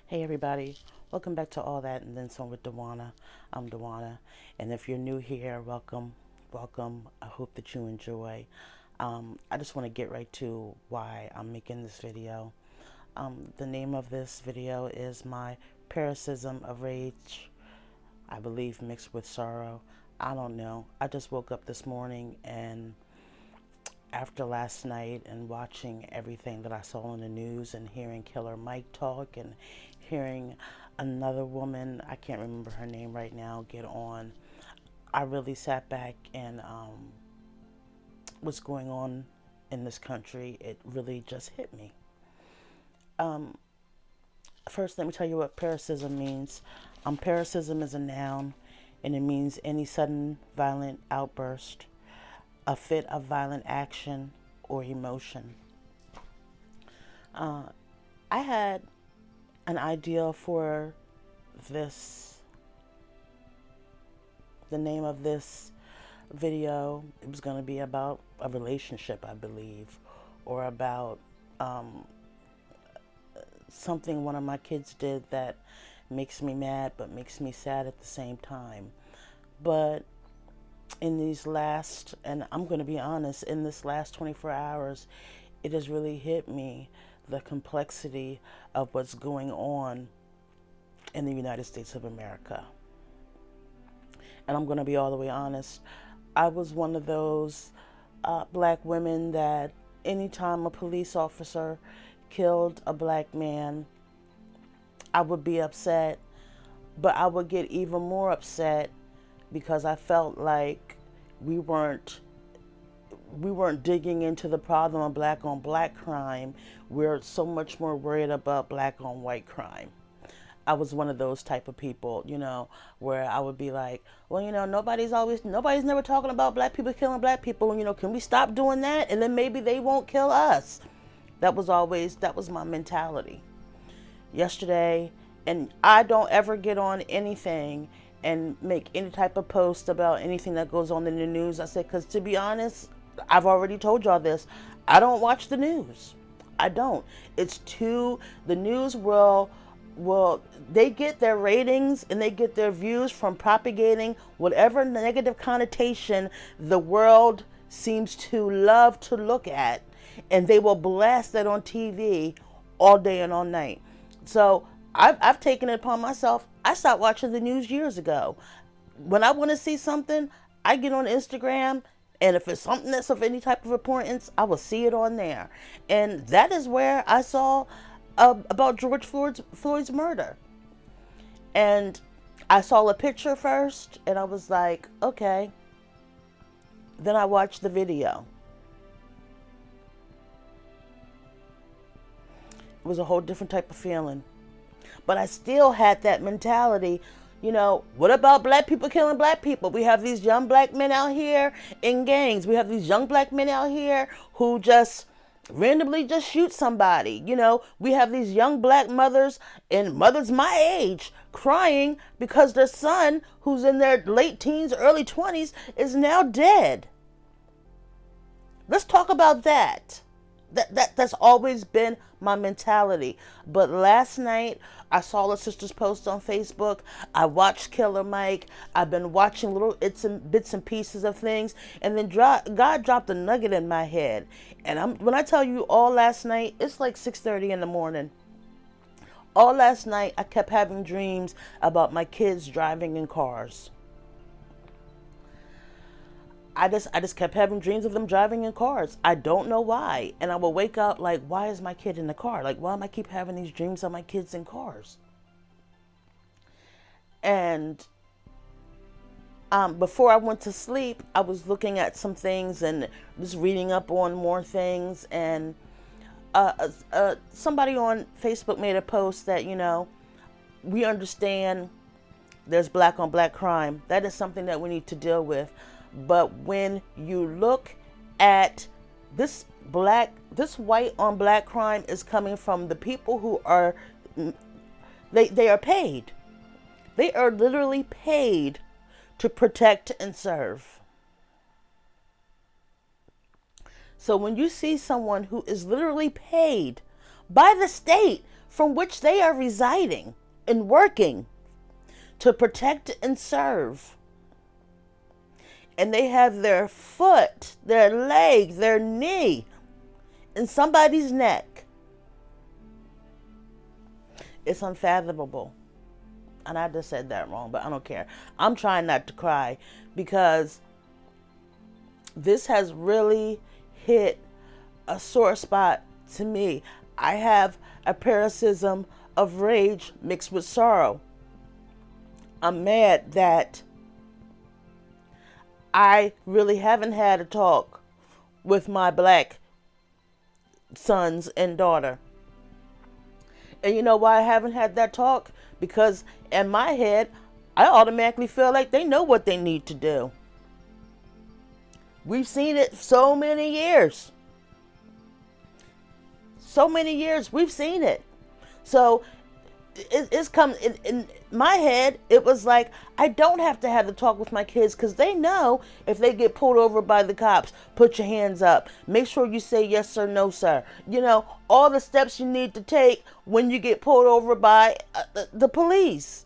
Hey everybody, welcome back to All That and Then Some with Dewana. I'm Dewana, and if you're new here, welcome, welcome. I hope that you enjoy. I just want to get right to why I'm making this video. The name of this video is my Paroxysm of Rage, I believe mixed with sorrow. I don't know. I just woke up this morning and after last night and watching everything that I saw in the news and hearing Killer Mike talk and hearing another woman, I can't remember her name right now, get on, I really sat back and what's going on in this country, it really just hit me. Um, First, let me tell you what paroxysm means. Paroxysm is a noun and it means any sudden violent outburst, a fit of violent action or emotion. Uh, I had an idea for this, the name of this video. It was going to be about a relationship, I believe, or about something one of my kids did that makes me mad but makes me sad at the same time. But in these last, and I'm going to be honest, in this last 24 hours, it has really hit me the complexity of what's going on in the United States of America. And I'm going to be all the way honest. I was one of those black women that anytime a police officer killed a black man, I would be upset, but I would get even more upset because I felt like we weren't digging into the problem of black on black crime. We're so much more worried about black on white crime. I was one of those type of people, where I would be like, well, nobody's never talking about black people killing black people. Can we stop doing that? And then maybe they won't kill us. That was my mentality yesterday. And I don't ever get on anything and make any type of post about anything that goes on in the news. I said, because to be honest, I've already told y'all this. I don't watch the news. I don't. The news they get their ratings and they get their views from propagating whatever negative connotation the world seems to love to look at, and they will blast that on TV all day and all night. So I've taken it upon myself. I stopped watching the news years ago. When I want to see something, I get on Instagram, and if it's something that's of any type of importance, I will see it on there. And that is where I saw about George Floyd's murder. And I saw a picture first, and I was like, okay. Then I watched the video. It was a whole different type of feeling. But I still had that mentality, what about black people killing black people? We have these young black men out here in gangs. We have these young black men out here who just randomly just shoot somebody. We have these young black mothers and mothers my age crying because their son, who's in their late teens, early 20s, is now dead. Let's talk about that. That's always been my mentality. But last night I saw the sister's post on Facebook. I watched Killer Mike. I've been watching little bits and pieces of things, and then God dropped a nugget in my head. And when I tell you all last night, it's like 6:30 in the morning. All last night I kept having dreams about my kids driving in cars. I just kept having dreams of them driving in cars. I don't know why. And I will wake up like, why is my kid in the car? Like, why am I keep having these dreams of my kids in cars? And before I went to sleep, I was looking at some things and just reading up on more things. And somebody on Facebook made a post that, we understand there's black on black crime. That is something that we need to deal with. But when you look at this white on black crime is coming from the people who are, they are paid. They are literally paid to protect and serve. So when you see someone who is literally paid by the state from which they are residing and working to protect and serve. And they have their foot, their leg, their knee in somebody's neck. It's unfathomable. And I just said that wrong, but I don't care. I'm trying not to cry because this has really hit a sore spot to me. I have a paroxysm of rage mixed with sorrow. I'm mad that I really haven't had a talk with my black sons and daughter. And you know why I haven't had that talk? Because in my head, I automatically feel like they know what they need to do. We've seen it so many years. So many years we've seen it. So it's come in my head. It was like, I don't have to have the talk with my kids because they know if they get pulled over by the cops, put your hands up. Make sure you say yes sir, no sir. You know, all the steps you need to take when you get pulled over by the police.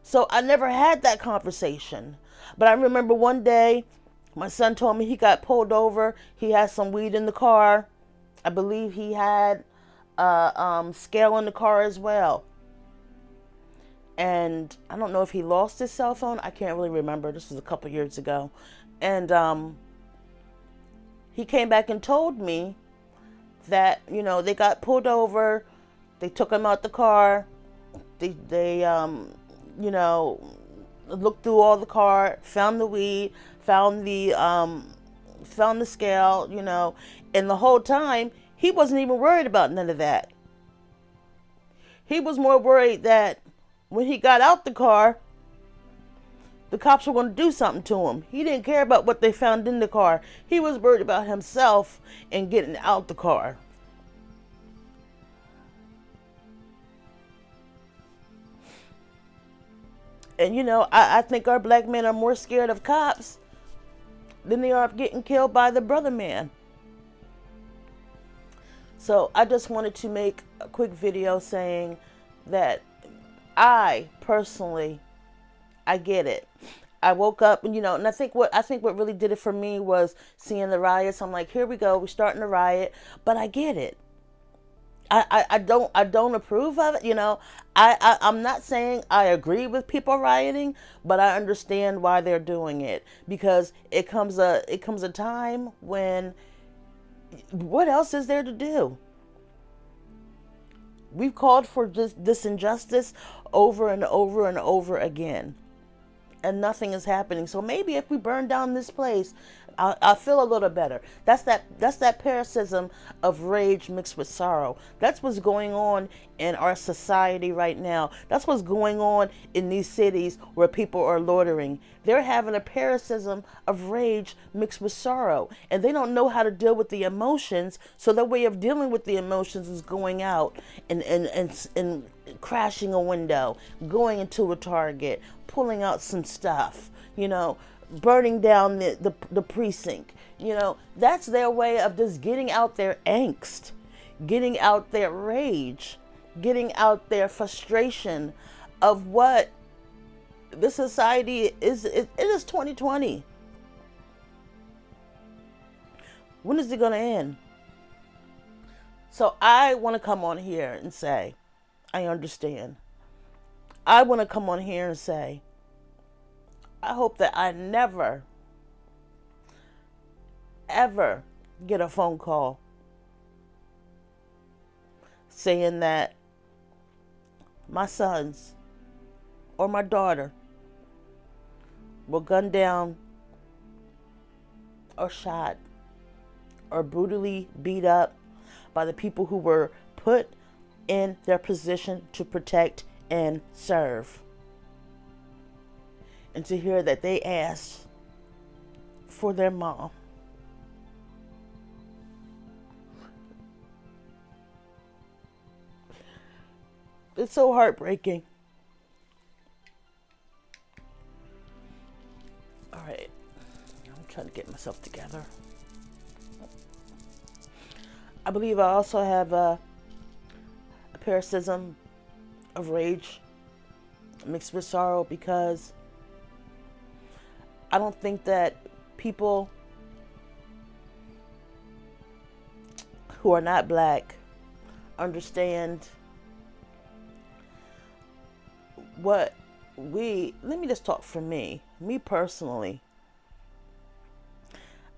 So I never had that conversation. But I remember one day my son told me he got pulled over. He had some weed in the car. I believe he had scale in the car as well. And I don't know if he lost his cell phone. I can't really remember. This was a couple years ago. And he came back and told me that, you know, they got pulled over. They took him out the car. They you know, looked through all the car, found the weed, found the scale, you know. And the whole time, he wasn't even worried about none of that. He was more worried that when he got out the car, the cops were going to do something to him. He didn't care about what they found in the car. He was worried about himself and getting out the car. And you know, I think our black men are more scared of cops than they are of getting killed by the brother man. So I just wanted to make a quick video saying that I personally, I get it. I woke up and, you know, and I think what really did it for me was seeing the riots. I'm like, here we go, we're starting a riot, but I get it. I don't approve of it, you know. I'm not saying I agree with people rioting, but I understand why they're doing it, because it comes a time when what else is there to do? We've called for this injustice over and over and over again, and nothing is happening. So maybe if we burn down this place, I'll feel a little better. That's that paroxysm of rage mixed with sorrow. That's what's going on in our society right now. That's what's going on in these cities where people are loitering. They're having a paroxysm of rage mixed with sorrow, and they don't know how to deal with the emotions. So their way of dealing with the emotions is going out and crashing a window, going into a Target, pulling out some stuff, you know, burning down the precinct. You know, that's their way of just getting out their angst, getting out their rage, getting out their frustration of what the society is. It is 2020. When is it going to end? So I want to come on here and say, I understand. I want to come on here and say, I hope that I never, ever get a phone call saying that my sons or my daughter were gunned down or shot or brutally beat up by the people who were put in their position to protect and serve. And to hear that they asked for their mom. It's so heartbreaking. All right, I'm trying to get myself together. I believe I also have paroxysm of rage mixed with sorrow, because I don't think that people who are not black understand what let me just talk for me personally.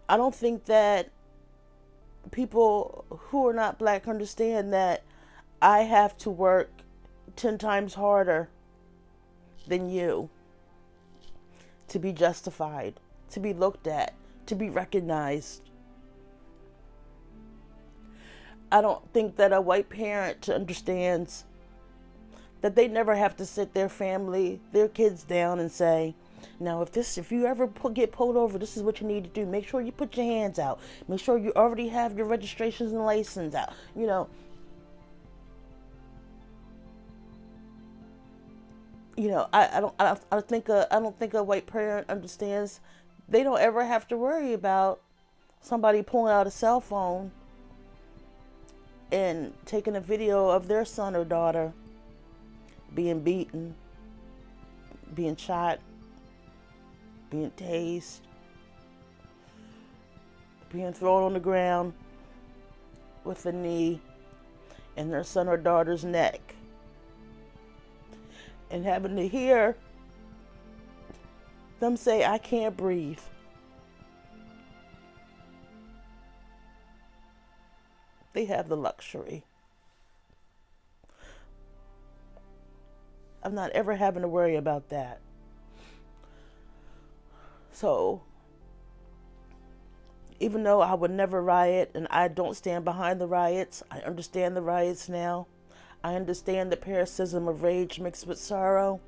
I don't think that people who are not black understand that I have to work 10 times harder than you to be justified, to be looked at, to be recognized. I don't think that a white parent understands that they never have to sit their family, their kids down and say, now if you ever get pulled over, this is what you need to do. Make sure you put your hands out. Make sure you already have your registrations and license out. I don't think a white parent understands. They don't ever have to worry about somebody pulling out a cell phone and taking a video of their son or daughter being beaten, being shot, being tased, being thrown on the ground with a knee in their son or daughter's neck, and having to hear them say, I can't breathe. They have the luxury of not ever having to worry about that. So, even though I would never riot and I don't stand behind the riots, I understand the riots now. I understand the paroxysm of rage mixed with sorrow.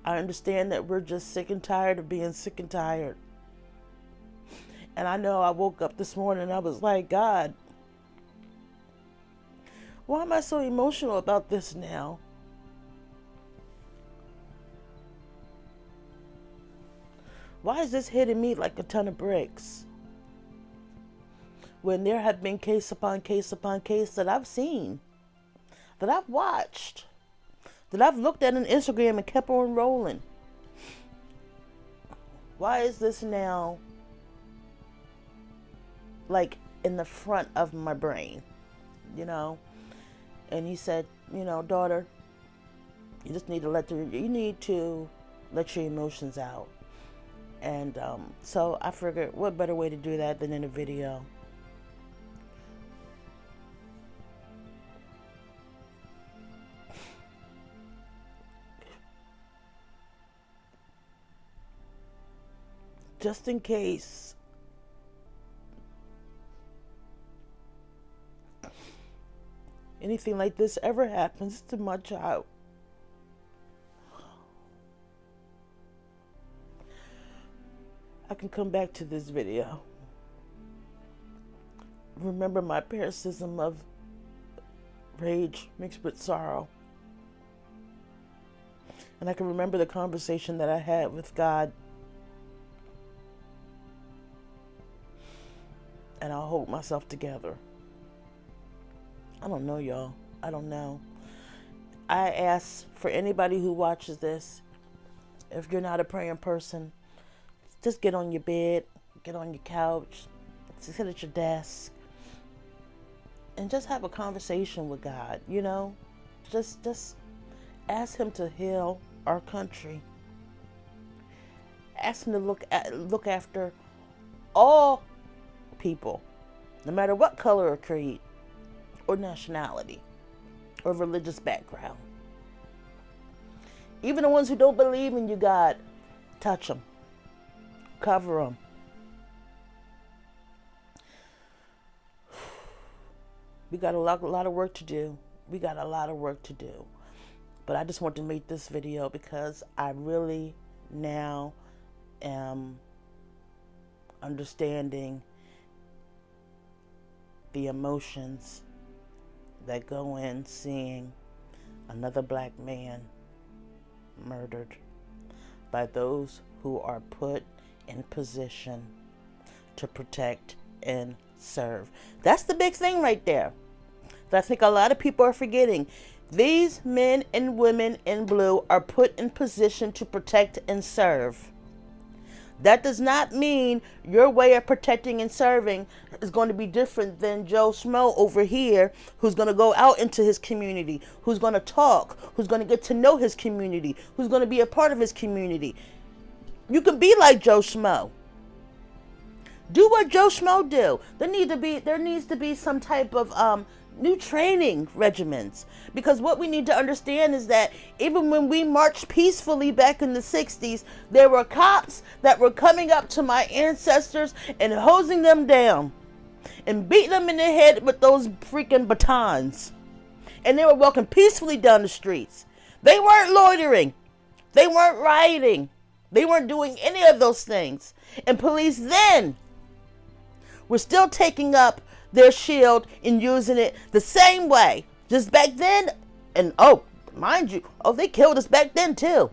I understand that we're just sick and tired of being sick and tired. And I know I woke up this morning and I was like, God, why am I so emotional about this now? Why is this hitting me like a ton of bricks? When there have been case upon case upon case that I've seen, that I've watched, that I've looked at on Instagram and kept on rolling. Why is this now like in the front of my brain, And he said, daughter, you need to let your emotions out. And so I figured, what better way to do that than in a video? Just in case anything like this ever happens to my child. I can come back to this video. Remember my paroxysm of rage mixed with sorrow. And I can remember the conversation that I had with God. And I'll hold myself together. I don't know, y'all. I don't know. I ask for anybody who watches this, if you're not a praying person, just get on your bed, get on your couch, sit at your desk, and just have a conversation with God, Just ask him to heal our country. Ask him to look after all people, no matter what color or creed or nationality or religious background. Even the ones who don't believe in you, God, touch them, cover them. We got a lot of work to do. But I just want to make this video because I really now am understanding the emotions that go in seeing another black man murdered by those who are put in position to protect and serve. That's the big thing right there. that I think a lot of people are forgetting. These men and women in blue are put in position to protect and serve. That does not mean your way of protecting and serving is going to be different than Joe Schmo over here, who's going to go out into his community, who's going to talk, who's going to get to know his community, who's going to be a part of his community. You can be like Joe Schmo. Do what Joe Schmo do. There needs to be some type of new training regimens, because what we need to understand is that even when we marched peacefully back in the 60s, there were cops that were coming up to my ancestors and hosing them down and beating them in the head with those freaking batons, and they were walking peacefully down the streets. They weren't loitering, they weren't rioting, they weren't doing any of those things. And police then were still taking up their shield and using it the same way. Just back then, and mind you, they killed us back then too.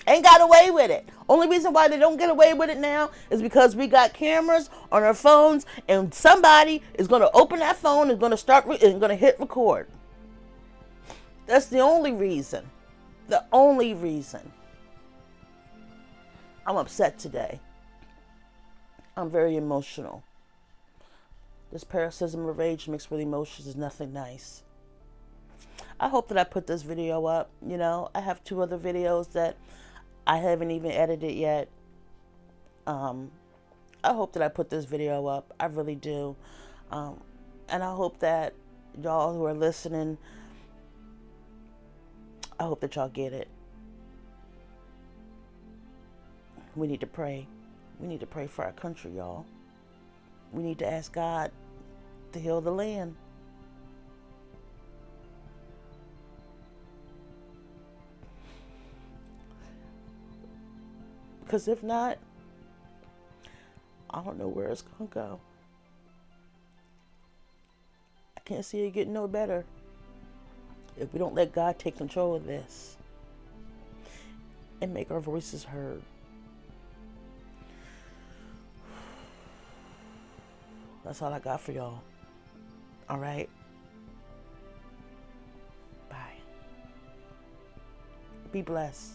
Ain't got away with it. Only reason why they don't get away with it now is because we got cameras on our phones, and somebody is going to open that phone and going to start and going to hit record. That's the only reason. The only reason. I'm upset today. I'm very emotional. This paroxysm of rage mixed with emotions is nothing nice. I hope that I put this video up. I have 2 other videos that I haven't even edited yet. I hope that I put this video up. I really do. And I hope that y'all who are listening, I hope that y'all get it. We need to pray. We need to pray for our country, y'all. We need to ask God to heal the land. Because if not, I don't know where it's going to go. I can't see it getting no better if we don't let God take control of this and make our voices heard. That's all I got for y'all. All right? Bye. Be blessed.